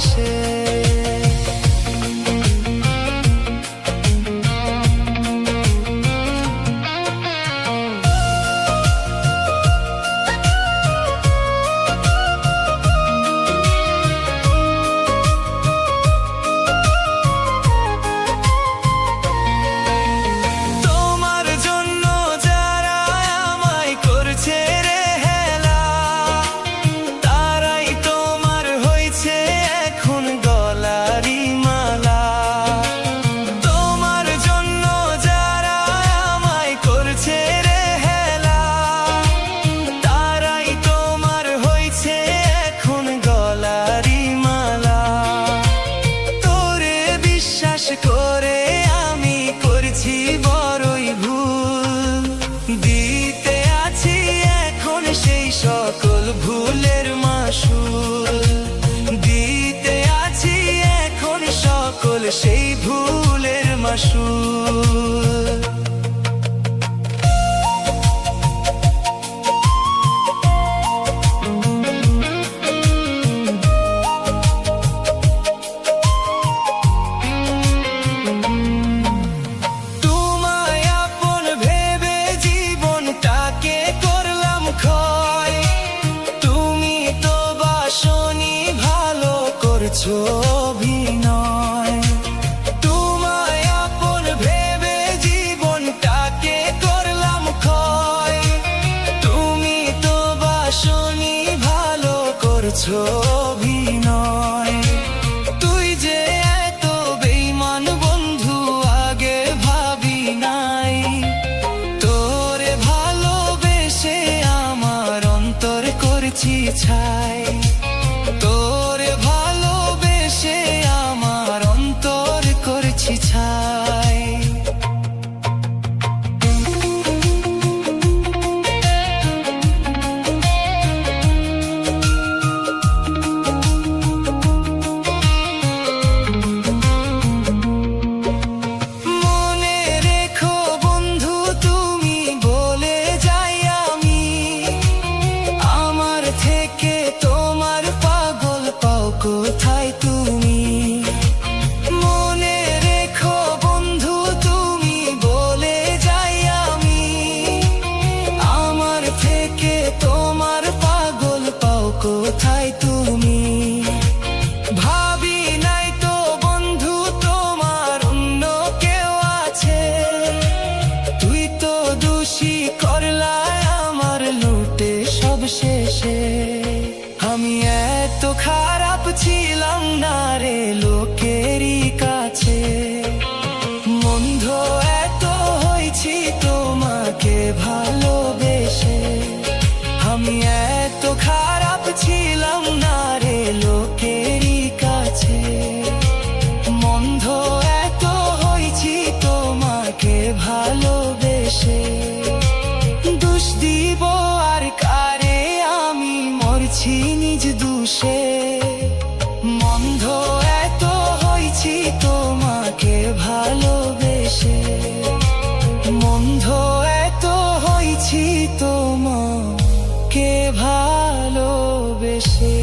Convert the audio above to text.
শেষে। করে আমি করছি বড়ই ভুল, দিতে আছি এখন সেই সকল ভুলের মাসুল, দিতে আছি এখন সকল সেই ভুলের মাসুল। অভিনয় তোমায় আপন ভেবে জীবনটাকে করলাম ক্ষয়, তুমি তো বাসনি ভালো করছো অভিনয়। তুই যে এত বেঈমান বন্ধু আগে ভাবি নাই, তোরে ভালোবেসে আমার অন্তর করছি ছাই, তোরে ভালোবেসে আমার অন্তর করছি ছাই। মনে রেখো বন্ধু তুমি বলে যাই আমি, আমার থেকে তোমার পাগল পাও কোথায় তুমি। মনে রেখো বন্ধু তুমি বলে যাই আমি, আমার থেকে তোমার পাগল পাও কোথায় তুমি। ভাবি নাই তো বন্ধু তোমার অন্য কেউ আছে, তুই তো দোষী করলায় আমার লুটে সব শেষে। আমি এত খারাপ ছিলাম না রে লোকেরই কাছে, মন্দ এত হয়েছি তোমাকে ভালোবেসে। আমি এত খারাপ ছিলাম না রে লোকেরই কাছে, মন্দ এত হয়েছি তোমাকে ভালোবেসে। দোষ দিব আর কারে, আমি মরছি নিজ দোষে। মন্দ এত হয়েছি তোমাকে ভালোবেসে, মন্দ এত হয়েছি তোমাকে ভালোবেসে।